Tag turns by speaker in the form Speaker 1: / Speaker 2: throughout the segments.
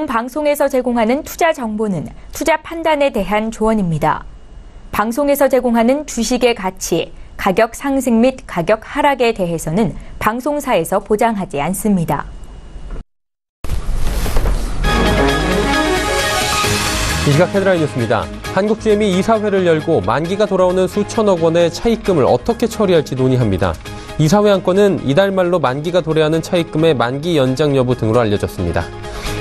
Speaker 1: 방송에서 제공하는 투자 정보는 투자 판단에 대한 조언입니다. 방송에서 제공하는 주식의 가치, 가격 상승 및 가격 하락에 대해서는 방송사에서 보장하지 않습니다.
Speaker 2: 이 시각 헤드라인 뉴스입니다. 한국GM이 이사회를 열고 만기가 돌아오는 수천억 원의 차입금을 어떻게 처리할지 논의합니다. 이사회 안건은 이달 말로 만기가 도래하는 차입금의 만기 연장 여부 등으로 알려졌습니다.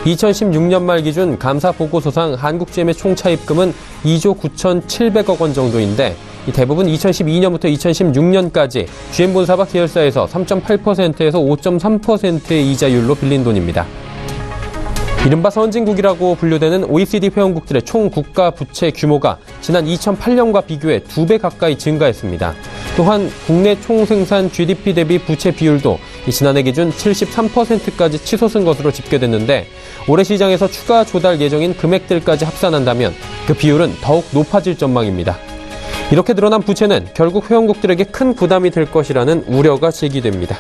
Speaker 2: 2016년 말 기준 감사 보고서상 한국GM의 총 차입금은 2조 9,700억 원 정도인데 대부분 2012년부터 2016년까지 GM본사와 계열사에서 3.8%에서 5.3%의 이자율로 빌린 돈입니다. 이른바 선진국이라고 분류되는 OECD 회원국들의 총 국가 부채 규모가 지난 2008년과 비교해 2배 가까이 증가했습니다. 또한 국내 총생산 GDP 대비 부채 비율도 지난해 기준 73%까지 치솟은 것으로 집계됐는데 올해 시장에서 추가 조달 예정인 금액들까지 합산한다면 그 비율은 더욱 높아질 전망입니다. 이렇게 늘어난 부채는 결국 회원국들에게 큰 부담이 될 것이라는 우려가 제기됩니다.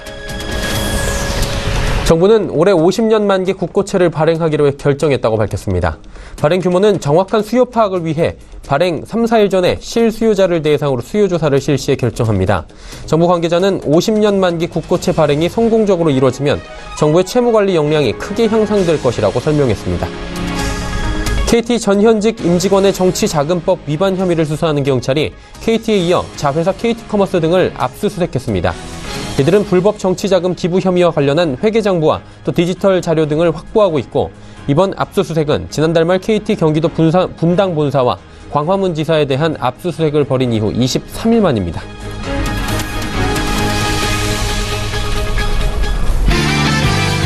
Speaker 2: 정부는 올해 50년 만기 국고채를 발행하기로 결정했다고 밝혔습니다. 발행 규모는 정확한 수요 파악을 위해 발행 3, 4일 전에 실수요자를 대상으로 수요조사를 실시해 결정합니다. 정부 관계자는 50년 만기 국고채 발행이 성공적으로 이루어지면 정부의 채무관리 역량이 크게 향상될 것이라고 설명했습니다. KT 전현직 임직원의 정치자금법 위반 혐의를 수사하는 경찰이 KT에 이어 자회사 KT커머스 등을 압수수색했습니다. 이들은 불법 정치자금 기부 혐의와 관련한 회계장부와 또 디지털 자료 등을 확보하고 있고 이번 압수수색은 지난달 말 KT 경기도 분당 본사와 광화문 지사에 대한 압수수색을 벌인 이후 23일 만입니다.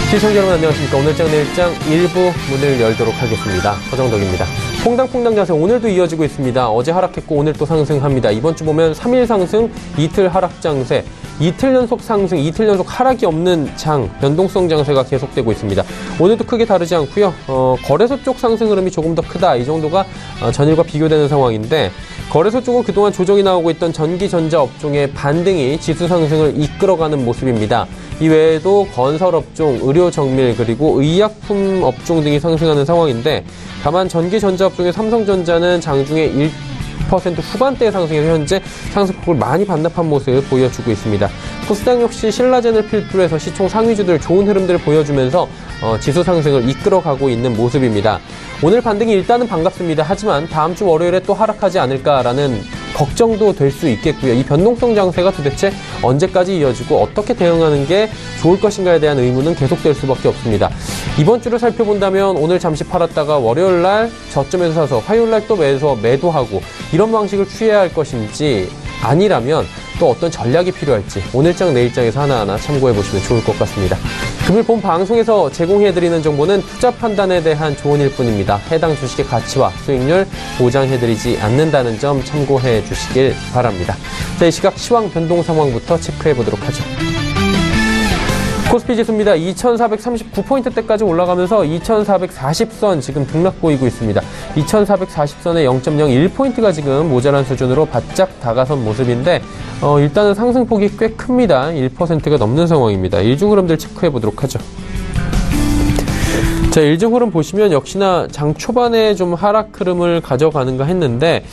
Speaker 2: 시청자 여러분 안녕하십니까. 오늘장 내일장 1부 문을 열도록 하겠습니다. 서정덕입니다. 퐁당퐁당 자세 오늘도 이어지고 있습니다. 어제 하락했고 오늘 또 상승합니다. 이번 주 보면 3일 상승, 이틀 하락 장세, 이틀 연속 상승, 이틀 연속 하락이 없는 장, 변동성 장세가 계속되고 있습니다. 오늘도 크게 다르지 않고요. 거래소 쪽 상승 흐름이 조금 더 크다. 이 정도가 전일과 비교되는 상황인데 거래소 쪽은 그동안 조정이 나오고 있던 전기, 전자 업종의 반등이 지수 상승을 이끌어가는 모습입니다. 이외에도 건설업종, 의료정밀, 그리고 의약품 업종 등이 상승하는 상황인데 다만 전기, 전자 업종의 삼성전자는 장중에 1% 후반대의 상승에서 현재 상승폭을 많이 반납한 모습을 보여주고 있습니다. 코스닥 역시 신라젠을 필두로 해서 시총 상위주들 좋은 흐름들을 보여주면서 지수 상승을 이끌어가고 있는 모습입니다. 오늘 반등이 일단은 반갑습니다. 하지만 다음 주 월요일에 또 하락하지 않을까라는 걱정도 될 수 있겠고요. 이 변동성 장세가 도대체 언제까지 이어지고 어떻게 대응하는 게 좋을 것인가에 대한 의문은 계속될 수밖에 없습니다. 이번 주를 살펴본다면 오늘 잠시 팔았다가 월요일 날 저점에서 사서 화요일 날 또 매도하고 이런 방식을 취해야 할 것인지 아니라면 또 어떤 전략이 필요할지 오늘장 내일장에서 하나하나 참고해 보시면 좋을 것 같습니다. 금일 본 방송에서 제공해드리는 정보는 투자 판단에 대한 조언일 뿐입니다. 해당 주식의 가치와 수익률 보장해드리지 않는다는 점 참고해 주시길 바랍니다. 자, 이 시각 시황 변동 상황부터 체크해 보도록 하죠. 코스피 지수입니다. 2439포인트대까지 올라가면서 2440선 지금 등락 보이고 있습니다. 2440선에 0.01포인트가 지금 모자란 수준으로 바짝 다가선 모습인데 일단은 상승폭이 꽤 큽니다. 1%가 넘는 상황입니다. 일중 흐름들 체크해 보도록 하죠. 자, 일중 흐름 보시면 역시나 장 초반에 좀 하락 흐름을 가져가는가 했는데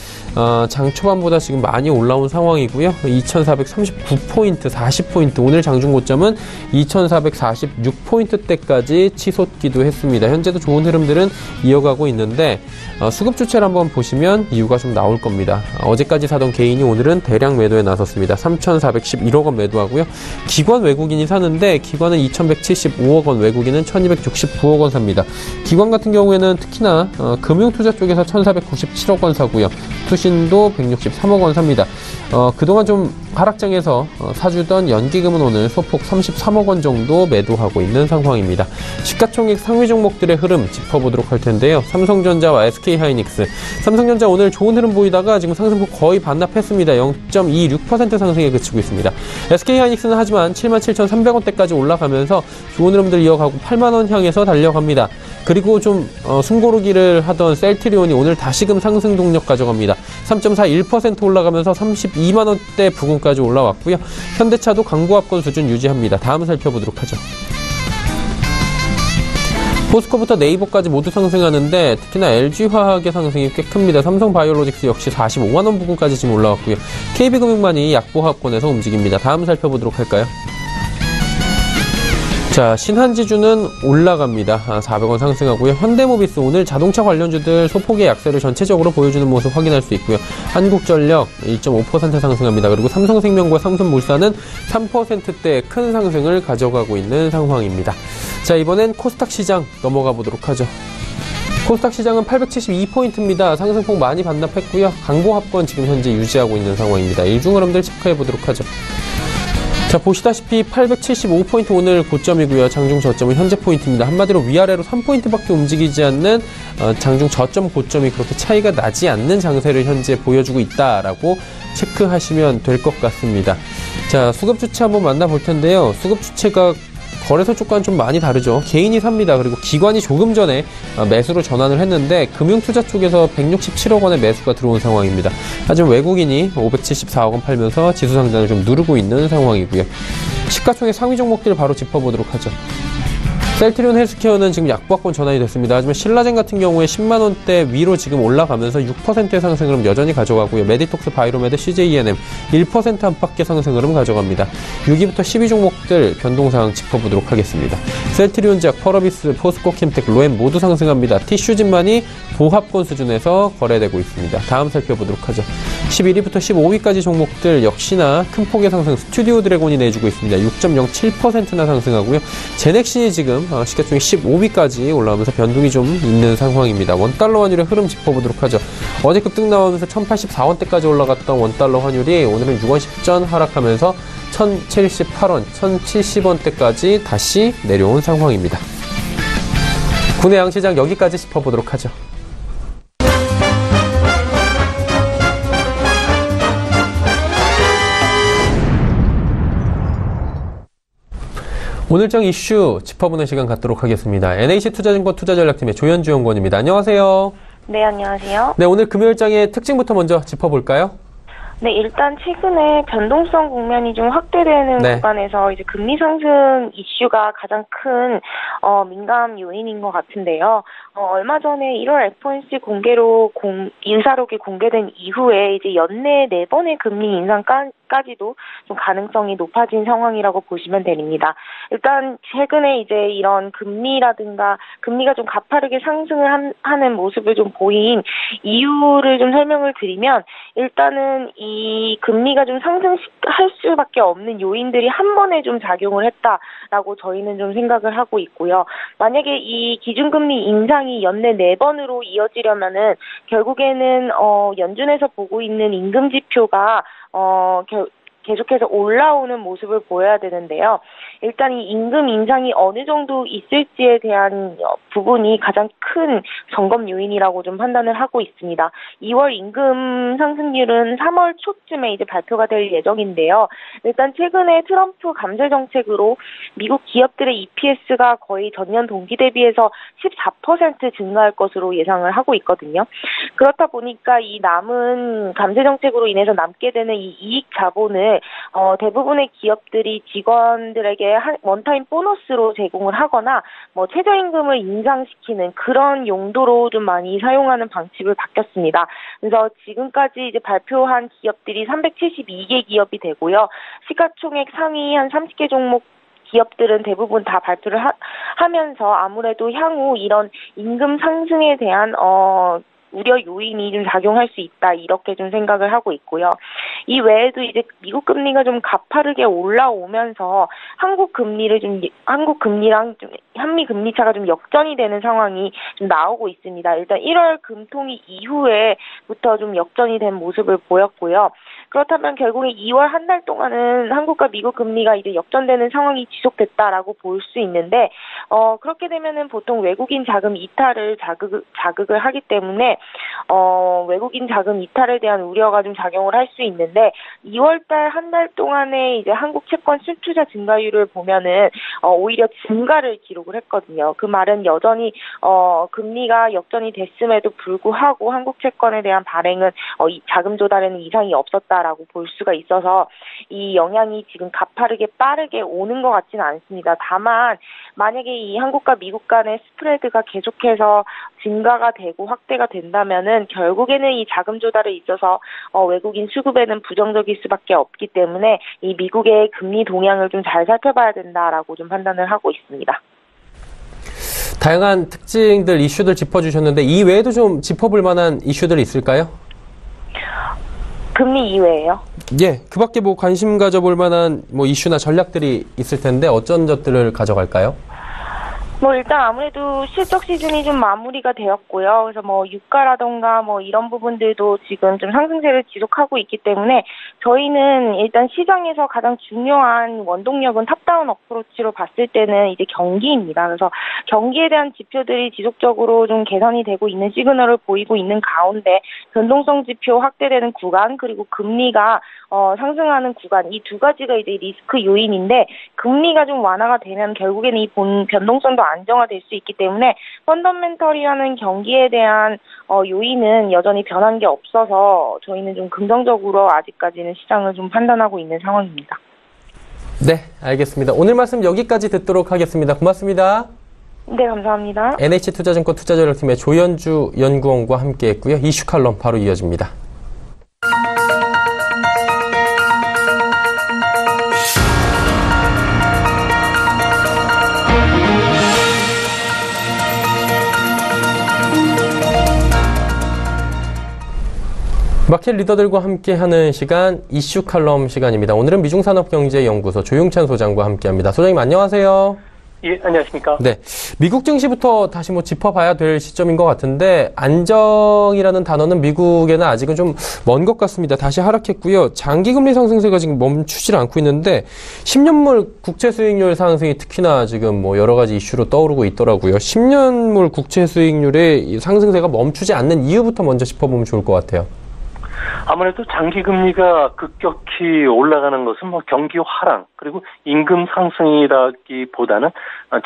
Speaker 2: 장 초반보다 지금 많이 올라온 상황이고요. 2439포인트, 40포인트, 오늘 장중 고점은 2446포인트대까지 치솟기도 했습니다. 현재도 좋은 흐름들은 이어가고 있는데 수급 주체를 한번 보시면 이유가 좀 나올 겁니다. 어제까지 사던 개인이 오늘은 대량 매도에 나섰습니다. 3,411억 원 매도하고요. 기관 외국인이 사는데 기관은 2,175억 원, 외국인은 1,269억 원 삽니다. 기관 같은 경우에는 특히나 금융투자 쪽에서 1,497억 원 사고요. 투신도 163억 원 삽니다. 그동안 좀 하락장에서 사주던 연기금은 오늘 소폭 33억 원 정도 매도하고 있는 상황입니다. 시가총액 상위 종목들의 흐름 짚어보도록 할 텐데요. 삼성전자와 SK하이닉스. 삼성전자 오늘 좋은 흐름 보이다가 지금 상승폭 거의 반납했습니다. 0.26% 상승에 그치고 있습니다. SK하이닉스는 하지만 77,300원대까지 올라가면서 좋은 흐름들 이어가고 8만 원 향해서 달려갑니다. 그리고 좀 숨고르기를 하던 셀트리온이 오늘 다시금 상승 동력 가져갑니다. 3.41% 올라가면서 32만 원대 부근까지 올라왔고요. 현대차도 강보합권 수준 유지합니다. 다음 살펴보도록 하죠. 포스코부터 네이버까지 모두 상승하는데 특히나 LG화학의 상승이 꽤 큽니다. 삼성바이오로직스 역시 45만 원 부근까지 지금 올라왔고요. KB금융만이 약보합권에서 움직입니다. 다음 살펴보도록 할까요? 자, 신한지주는 올라갑니다. 400원 상승하고요. 현대모비스 오늘 자동차 관련주들 소폭의 약세를 전체적으로 보여주는 모습 확인할 수 있고요. 한국전력 1.5% 상승합니다. 그리고 삼성생명과 삼성물산은 3%대 큰 상승을 가져가고 있는 상황입니다. 자, 이번엔 코스닥 시장 넘어가 보도록 하죠. 코스닥 시장은 872포인트입니다. 상승폭 많이 반납했고요. 강보합권 지금 현재 유지하고 있는 상황입니다. 일중 흐름들 체크해 보도록 하죠. 자, 보시다시피 875포인트 오늘 고점이고요. 장중 저점은 현재 포인트입니다. 한마디로 위아래로 3포인트밖에 움직이지 않는 장중 저점 고점이 그렇게 차이가 나지 않는 장세를 현재 보여주고 있다라고 체크하시면 될 것 같습니다. 자, 수급주체 한번 만나볼 텐데요. 수급주체가 거래소 쪽과는 좀 많이 다르죠. 개인이 삽니다. 그리고 기관이 조금 전에 매수로 전환을 했는데 금융투자 쪽에서 167억 원의 매수가 들어온 상황입니다. 하지만 외국인이 574억 원 팔면서 지수상단을 좀 누르고 있는 상황이고요. 시가총액 상위 종목들 바로 짚어보도록 하죠. 셀트리온 헬스케어는 지금 약보합권 전환이 됐습니다. 하지만 신라젠 같은 경우에 10만원대 위로 지금 올라가면서 6%의 상승 흐름 여전히 가져가고요. 메디톡스, 바이로메드, CJENM 1% 안팎의 상승 흐름 가져갑니다. 6위부터 10위 종목들 변동사항 짚어보도록 하겠습니다. 셀트리온제약, 펄어비스, 포스코, 캠텍, 로엠 모두 상승합니다. 티슈진만이 보합권 수준에서 거래되고 있습니다. 다음 살펴보도록 하죠. 11위부터 15위까지 종목들 역시나 큰 폭의 상승 스튜디오 드래곤이 내주고 있습니다. 6.07%나 상승하고요. 제넥신이 지금 시가총액 15위까지 올라오면서 변동이 좀 있는 상황입니다. 원달러 환율의 흐름 짚어보도록 하죠. 어제 급등 나오면서 1084원대까지 올라갔던 원달러 환율이 오늘은 6원 10전 하락하면서 1078원, 1070원대까지 다시 내려온 상황입니다. 국내 양시장 여기까지 짚어보도록 하죠. 오늘장 이슈 짚어보는 시간 갖도록 하겠습니다. NH투자증권 투자전략팀의 조현주 연구원입니다. 안녕하세요.
Speaker 3: 네, 안녕하세요.
Speaker 2: 네, 오늘 금요일장의 특징부터 먼저 짚어볼까요?
Speaker 3: 네, 일단 최근에 변동성 국면이 좀 확대되는 구간에서 이제 금리 상승 이슈가 가장 큰 민감 요인인 것 같은데요. 얼마 전에 1월 FOMC 공개로 인사록이 공개된 이후에 이제 연내 4번의 금리 인상까지도 좀 가능성이 높아진 상황이라고 보시면 됩니다. 일단 최근에 이제 이런 금리라든가 금리가 좀 가파르게 상승을 하는 모습을 좀 보인 이유를 좀 설명을 드리면 일단은 이 금리가 좀 상승할 수밖에 없는 요인들이 한 번에 좀 작용을 했다라고 저희는 좀 생각을 하고 있고요. 만약에 이 기준금리 인상이 연내 4번으로 이어지려면은 결국에는 연준에서 보고 있는 임금 지표가 계속해서 올라오는 모습을 보여야 되는데요. 일단 이 임금 인상이 어느 정도 있을지에 대한 부분이 가장 큰 점검 요인이라고 좀 판단을 하고 있습니다. 2월 임금 상승률은 3월 초쯤에 이제 발표가 될 예정인데요. 일단 최근에 트럼프 감세 정책으로 미국 기업들의 EPS가 거의 전년 동기 대비해서 14% 증가할 것으로 예상을 하고 있거든요. 그렇다 보니까 이 남은 감세 정책으로 인해서 남게 되는 이 이익 자본을 대부분의 기업들이 직원들에게 원타임 보너스로 제공을 하거나 최저임금을 인상시키는 그런 용도로 좀 많이 사용하는 방식을 바뀌었습니다. 그래서 지금까지 이제 발표한 기업들이 372개 기업이 되고요. 시가총액 상위 한 30개 종목 기업들은 대부분 다 발표를 하면서 아무래도 향후 이런 임금 상승에 대한 우려 요인이 좀 작용할 수 있다 이렇게 좀 생각을 하고 있고요. 이 외에도 이제 미국 금리가 좀 가파르게 올라오면서 한국 금리랑 좀 한미 금리 차가 좀 역전이 되는 상황이 좀 나오고 있습니다. 일단 1월 금통위 이후에부터 좀 역전이 된 모습을 보였고요. 그렇다면 결국에 2월 한 달 동안은 한국과 미국 금리가 이제 역전되는 상황이 지속됐다라고 볼 수 있는데 그렇게 되면은 보통 외국인 자금 이탈을 자극을 하기 때문에 외국인 자금 이탈에 대한 우려가 좀 작용을 할 수 있는데 2월달 한 달 동안에 이제 한국 채권 순투자 증가율을 보면은 오히려 증가를 기록을 했거든요. 그 말은 여전히 금리가 역전이 됐음에도 불구하고 한국 채권에 대한 발행은 이 자금 조달에는 이상이 없었다라고 볼 수가 있어서 이 영향이 지금 가파르게 빠르게 오는 것 같지는 않습니다. 다만 만약에 이 한국과 미국 간의 스프레드가 계속해서 증가가 되고 확대가 된다면은 결국에는 이 자금 조달에 있어서 외국인 수급에는 부정적일 수밖에 없기 때문에 이 미국의 금리 동향을 좀 잘 살펴봐야 된다라고 좀 판단을 하고 있습니다.
Speaker 2: 다양한 특징들, 이슈들 짚어주셨는데 이 외에도 좀 짚어볼 만한 이슈들이 있을까요?
Speaker 3: 금리 이외에요?
Speaker 2: 예, 그 밖에 뭐 관심 가져볼 만한 뭐 이슈나 전략들이 있을 텐데 어떤 것들을 가져갈까요?
Speaker 3: 일단 아무래도 실적 시즌이 좀 마무리가 되었고요. 그래서 유가라던가 이런 부분들도 지금 좀 상승세를 지속하고 있기 때문에 저희는 일단 시장에서 가장 중요한 원동력은 탑다운 어프로치로 봤을 때는 이제 경기입니다. 그래서 경기에 대한 지표들이 지속적으로 좀 개선이 되고 있는 시그널을 보이고 있는 가운데 변동성 지표 확대되는 구간 그리고 금리가 상승하는 구간 이 두 가지가 이제 리스크 요인인데 금리가 좀 완화가 되면 결국에는 이 변동성도 안정화될 수 있기 때문에 펀더멘털이라는 경기에 대한 요인은 여전히 변한 게 없어서 저희는 좀 긍정적으로 아직까지는 시장을 좀 판단하고 있는 상황입니다.
Speaker 2: 네, 알겠습니다. 오늘 말씀 여기까지 듣도록 하겠습니다. 고맙습니다.
Speaker 3: 네, 감사합니다.
Speaker 2: NH투자증권 투자전략팀의 조현주 연구원과 함께했고요. 이슈 칼럼 바로 이어집니다. 마켓 리더들과 함께하는 시간 이슈 칼럼 시간입니다. 오늘은 미중산업경제연구소 조용찬 소장과 함께합니다. 소장님 안녕하세요.
Speaker 4: 예, 안녕하십니까.
Speaker 2: 네, 미국 증시부터 다시 짚어봐야 될 시점인 것 같은데 안정이라는 단어는 미국에는 아직은 좀 먼 것 같습니다. 다시 하락했고요. 장기금리 상승세가 지금 멈추질 않고 있는데 10년물 국채 수익률 상승이 특히나 지금 여러 가지 이슈로 떠오르고 있더라고요. 10년물 국채 수익률의 상승세가 멈추지 않는 이유부터 먼저 짚어보면 좋을 것 같아요.
Speaker 4: 아무래도 장기금리가 급격히 올라가는 것은 경기 화랑 그리고 임금 상승이라기보다는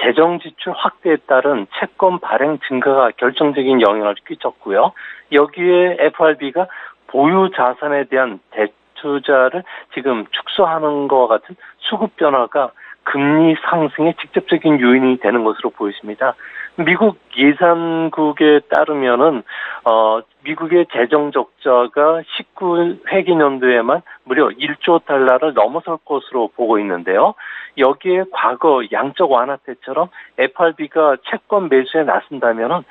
Speaker 4: 재정 지출 확대에 따른 채권 발행 증가가 결정적인 영향을 끼쳤고요. 여기에 FRB가 보유 자산에 대한 대투자를 지금 축소하는 것과 같은 수급 변화가 금리 상승의 직접적인 요인이 되는 것으로 보여집니다. 미국 예산국에 따르면은 미국의 재정 적자가 19회기년도에만 무려 1조 달러를 넘어설 것으로 보고 있는데요. 여기에 과거 양적 완화 때처럼 FRB가 채권 매수에 나선다면은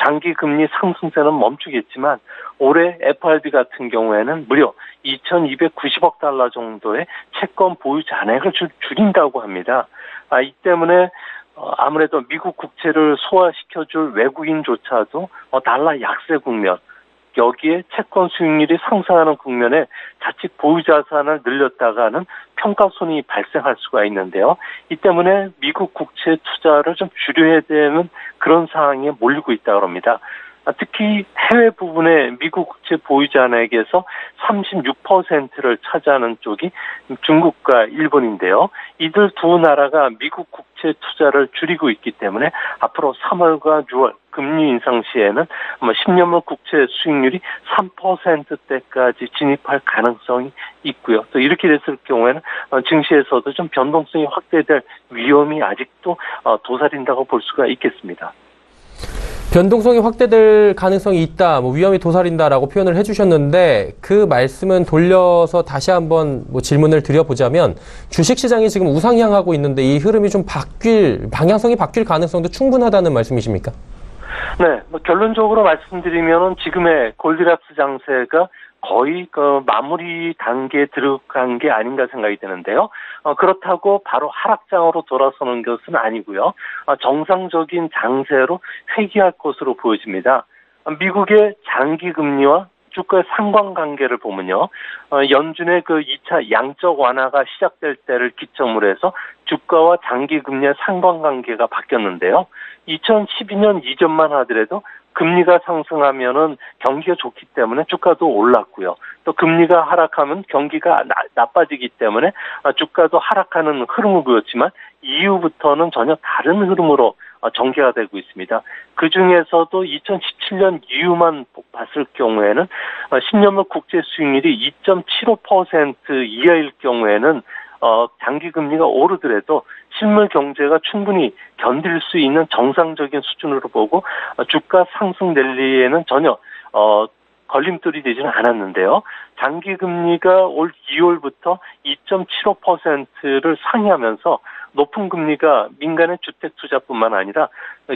Speaker 4: 장기 금리 상승세는 멈추겠지만 올해 FRB 같은 경우에는 무려 2,290억 달러 정도의 채권 보유 잔액을 줄인다고 합니다. 이 때문에 아무래도 미국 국채를 소화시켜줄 외국인조차도 달러 약세 국면, 여기에 채권 수익률이 상승하는 국면에 자칫 보유자산을 늘렸다가는 평가손이 발생할 수가 있는데요. 이 때문에 미국 국채 투자를 좀 줄여야 되는 그런 상황에 몰리고 있다고 합니다. 특히 해외 부분의 미국 국채 보유자액에서 36%를 차지하는 쪽이 중국과 일본인데요. 이들 두 나라가 미국 국채 투자를 줄이고 있기 때문에 앞으로 3월과 6월 금리 인상 시에는 10년물 국채 수익률이 3%대까지 진입할 가능성이 있고요. 또 이렇게 됐을 경우에는 증시에서도 좀 변동성이 확대될 위험이 아직도 도사린다고 볼 수가 있겠습니다.
Speaker 2: 변동성이 확대될 가능성이 있다, 위험이 도사린다라고 표현을 해주셨는데 그 말씀은 돌려서 다시 한번 질문을 드려보자면 주식시장이 지금 우상향하고 있는데 이 흐름이 좀 방향성이 바뀔 가능성도 충분하다는 말씀이십니까?
Speaker 4: 네, 결론적으로 말씀드리면 지금의 골디락스 장세가 거의 마무리 단계에 들어간 게 아닌가 생각이 드는데요. 그렇다고 바로 하락장으로 돌아서는 것은 아니고요. 정상적인 장세로 회귀할 것으로 보여집니다. 미국의 장기 금리와 주가의 상관관계를 보면요. 연준의 2차 양적 완화가 시작될 때를 기점으로 해서 주가와 장기 금리의 상관관계가 바뀌었는데요. 2012년 이전만 하더라도 금리가 상승하면은 경기가 좋기 때문에 주가도 올랐고요. 또 금리가 하락하면 경기가 나빠지기 때문에 주가도 하락하는 흐름을 보였지만 이후부터는 전혀 다른 흐름으로 전개가 되고 있습니다. 그중에서도 2017년 이후만 봤을 경우에는 10년물 국제 수익률이 2.75% 이하일 경우에는 장기 금리가 오르더라도 실물 경제가 충분히 견딜 수 있는 정상적인 수준으로 보고 주가 상승 랠리에는 전혀 걸림돌이 되지는 않았는데요. 장기 금리가 올 2월부터 2.75%를 상회하면서 높은 금리가 민간의 주택 투자뿐만 아니라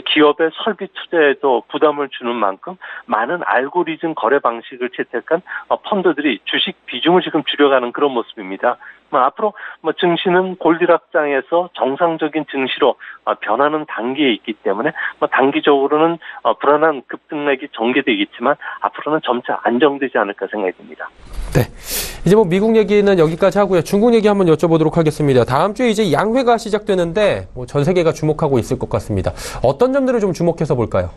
Speaker 4: 기업의 설비 투자에도 부담을 주는 만큼 많은 알고리즘 거래 방식을 채택한 펀드들이 주식 비중을 지금 줄여가는 그런 모습입니다. 앞으로 증시는 골디락장에서 정상적인 증시로 변하는 단계에 있기 때문에 단기적으로는 불안한 급등락이 전개되겠지만 앞으로는 점차 안정되지 않을까 생각이 듭니다.
Speaker 2: 네. 이제 미국 얘기는 여기까지 하고요. 중국 얘기 한번 여쭤보도록 하겠습니다. 다음 주에 이제 양회가 시작되는데 전 세계가 주목하고 있을 것 같습니다. 어떤 점들을 좀 주목해서 볼까요?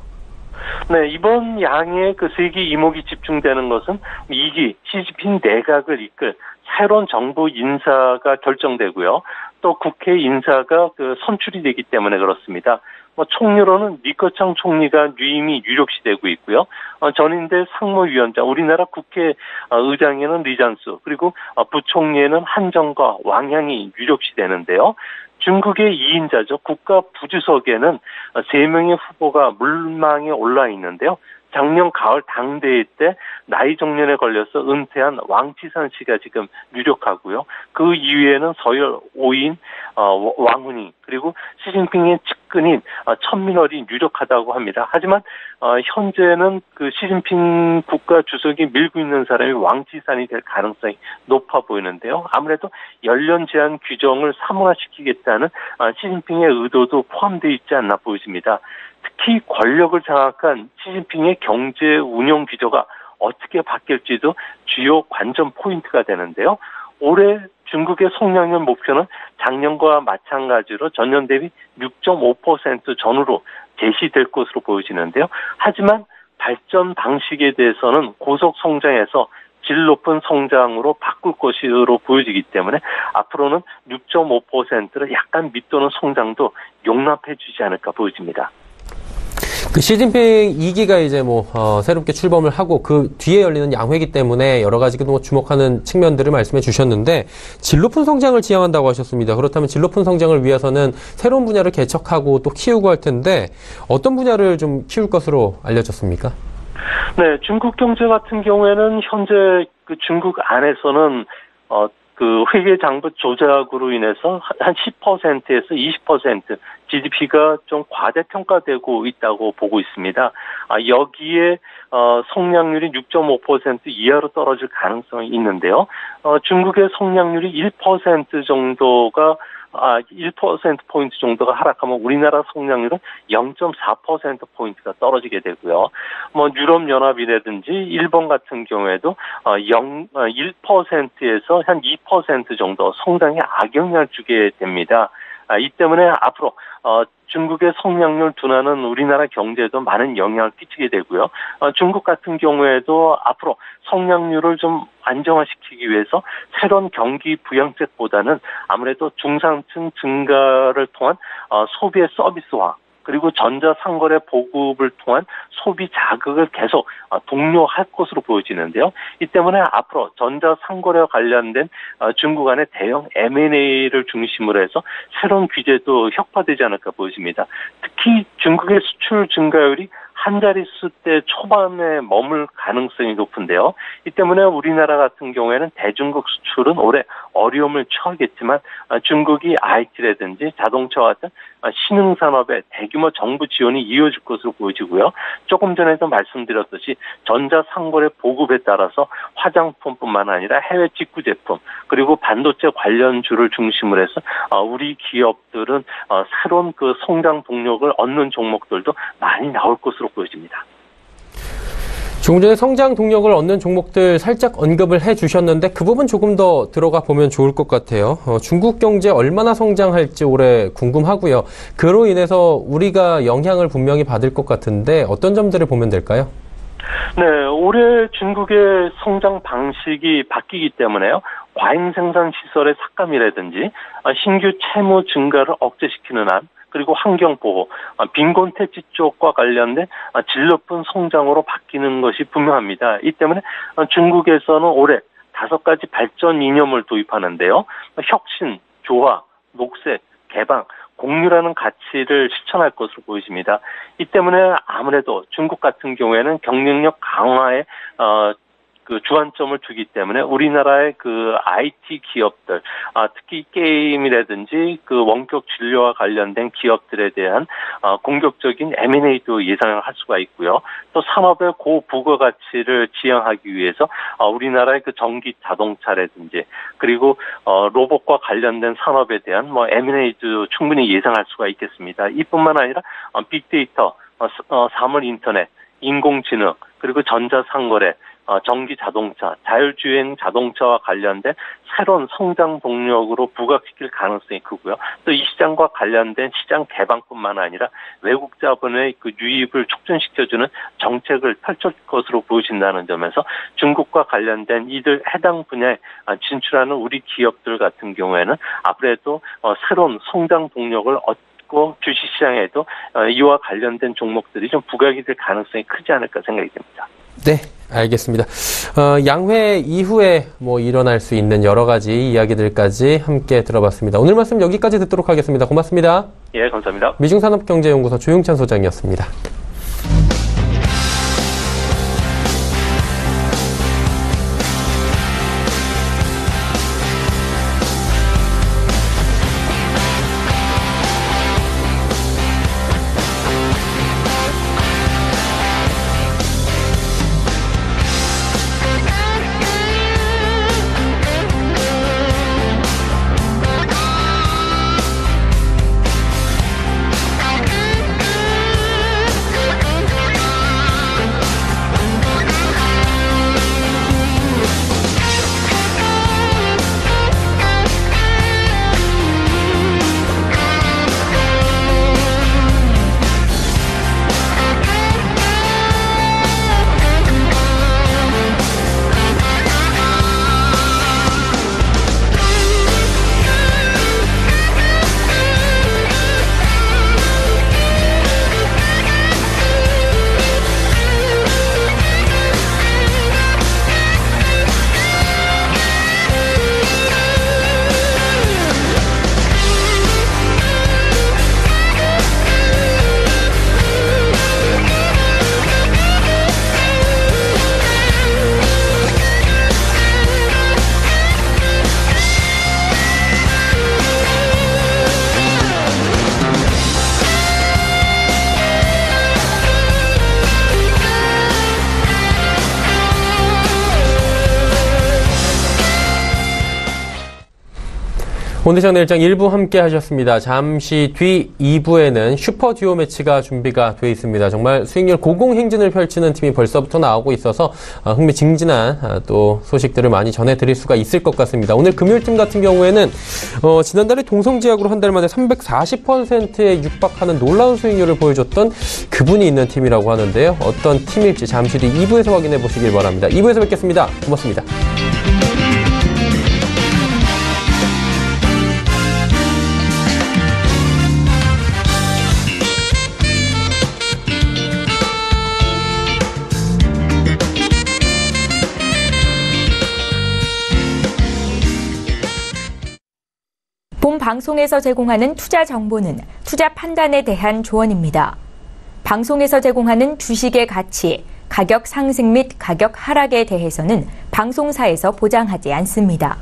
Speaker 4: 네, 이번 양의 그 세계 이목이 집중되는 것은 2기 시진핑 내각을 이끌 새로운 정부 인사가 결정되고요. 또 국회 인사가 선출이 되기 때문에 그렇습니다. 총리로는 리커창 총리가 유임이 유력시 되고 있고요. 전인대 상무위원장, 우리나라 국회 의장에는 리잔수, 그리고 부총리에는 한정과 왕양이 유력시 되는데요. 중국의 2인자죠. 국가 부주석에는 3명의 후보가 물망에 올라 있는데요. 작년 가을 당대회 때 나이 정년에 걸려서 은퇴한 왕치산 씨가 지금 유력하고요. 그 이후에는 서열 5인 왕훈이, 그리고 시진핑의 측근인 천민월이 유력하다고 합니다. 하지만 현재는 그 시진핑 국가 주석이 밀고 있는 사람이 왕치산이 될 가능성이 높아 보이는데요. 아무래도 연령 제한 규정을 사문화시키겠다는 시진핑의 의도도 포함되어 있지 않나 보여집니다. 특히 권력을 장악한 시진핑의 경제 운영 기조가 어떻게 바뀔지도 주요 관전 포인트가 되는데요. 올해 중국의 성장률 목표는 작년과 마찬가지로 전년 대비 6.5% 전후로 제시될 것으로 보여지는데요. 하지만 발전 방식에 대해서는 고속 성장에서 질 높은 성장으로 바꿀 것으로 보여지기 때문에 앞으로는 6.5%를 약간 밑도는 성장도 용납해 주지 않을까 보여집니다.
Speaker 2: 그 시진핑 2기가 이제 새롭게 출범을 하고 그 뒤에 열리는 양회이기 때문에 여러 가지 주목하는 측면들을 말씀해 주셨는데 질 높은 성장을 지향한다고 하셨습니다. 그렇다면 질 높은 성장을 위해서는 새로운 분야를 개척하고 또 키우고 할 텐데 어떤 분야를 좀 키울 것으로 알려졌습니까?
Speaker 4: 네, 중국 경제 같은 경우에는 현재 그 중국 안에서는 그 회계 장부 조작으로 인해서 한 10%에서 20% GDP가 좀 과대평가되고 있다고 보고 있습니다. 여기에 성장률이 6.5% 이하로 떨어질 가능성이 있는데요. 중국의 성장률이 1% 정도가 1%포인트 정도가 하락하면 우리나라 성장률은 0.4%포인트가 떨어지게 되고요. 유럽연합이라든지 일본 같은 경우에도 1%에서 한 2% 정도 성장에 악영향을 주게 됩니다. 이 때문에 앞으로 중국의 성장률 둔화는 우리나라 경제에도 많은 영향을 끼치게 되고요. 중국 같은 경우에도 앞으로 성장률을 좀 안정화시키기 위해서 새로운 경기 부양책보다는 아무래도 중산층 증가를 통한 소비의 서비스화, 그리고 전자상거래 보급을 통한 소비 자극을 계속 독려할 것으로 보여지는데요. 이 때문에 앞으로 전자상거래와 관련된 중국 안의 대형 M&A를 중심으로 해서 새로운 규제도 혁파되지 않을까 보여집니다. 특히 중국의 수출 증가율이 한 자릿수대 초반에 머물 가능성이 높은데요. 이 때문에 우리나라 같은 경우에는 대중국 수출은 올해 어려움을 처하겠지만 중국이 IT라든지 자동차 같은 신흥산업에 대규모 정부 지원이 이어질 것으로 보여지고요. 조금 전에도 말씀드렸듯이 전자상거래 보급에 따라서 화장품뿐만 아니라 해외 직구 제품 그리고 반도체 관련주를 중심으로 해서 우리 기업들은 새로운 그 성장 동력을 얻는 종목들도 많이 나올 것으로 보여집니다.
Speaker 2: 조금 전에 성장 동력을 얻는 종목들 살짝 언급을 해주셨는데 그 부분 조금 더 들어가 보면 좋을 것 같아요. 중국 경제 얼마나 성장할지 올해 궁금하고요. 그로 인해서 우리가 영향을 분명히 받을 것 같은데 어떤 점들을 보면 될까요?
Speaker 4: 네, 올해 중국의 성장 방식이 바뀌기 때문에요. 과잉 생산 시설의 삭감이라든지 신규 채무 증가를 억제시키는 한, 그리고 환경보호, 빈곤 퇴치 쪽과 관련된 질 높은 성장으로 바뀌는 것이 분명합니다. 이 때문에 중국에서는 올해 5가지 발전 이념을 도입하는데요. 혁신, 조화, 녹색, 개방, 공유라는 가치를 실천할 것으로 보여집니다. 이 때문에 아무래도 중국 같은 경우에는 경쟁력 강화에 그 주안점을 두기 때문에 우리나라의 그 IT 기업들, 특히 게임이라든지 그 원격 진료와 관련된 기업들에 대한 공격적인 M&A도 예상을 할 수가 있고요. 또 산업의 고부가가치를 지향하기 위해서 우리나라의 그 전기 자동차라든지 그리고 로봇과 관련된 산업에 대한 M&A도 충분히 예상할 수가 있겠습니다. 이뿐만 아니라 빅데이터, 사물 인터넷, 인공지능, 그리고 전자상거래, 전기 자동차, 자율주행 자동차와 관련된 새로운 성장 동력으로 부각시킬 가능성이 크고요. 또 이 시장과 관련된 시장 개방뿐만 아니라 외국 자본의 그 유입을 촉진시켜주는 정책을 펼칠 것으로 보여진다는 점에서 중국과 관련된 이들 해당 분야에 진출하는 우리 기업들 같은 경우에는 앞으로도 새로운 성장 동력을 얻고 주식시장에도 이와 관련된 종목들이 좀 부각이 될 가능성이 크지 않을까 생각이 됩니다.
Speaker 2: 네, 알겠습니다. 양회 이후에 일어날 수 있는 여러 가지 이야기들까지 함께 들어봤습니다. 오늘 말씀 여기까지 듣도록 하겠습니다. 고맙습니다.
Speaker 4: 예, 감사합니다.
Speaker 2: 미중산업경제연구소 조용찬 소장이었습니다. 오늘 시장 내일장 1부 함께 하셨습니다. 잠시 뒤 2부에는 슈퍼 듀오 매치가 준비가 되어 있습니다. 정말 수익률 고공행진을 펼치는 팀이 벌써부터 나오고 있어서 흥미진진한 또 소식들을 많이 전해드릴 수가 있을 것 같습니다. 오늘 금요일팀 같은 경우에는 지난달에 동성지약으로 한 달 만에 340%에 육박하는 놀라운 수익률을 보여줬던 그분이 있는 팀이라고 하는데요. 어떤 팀일지 잠시 뒤 2부에서 확인해 보시길 바랍니다. 2부에서 뵙겠습니다. 고맙습니다.
Speaker 1: 본 방송에서 제공하는 투자 정보는 투자 판단에 대한 조언입니다. 방송에서 제공하는 주식의 가치, 가격 상승 및 가격 하락에 대해서는 방송사에서 보장하지 않습니다.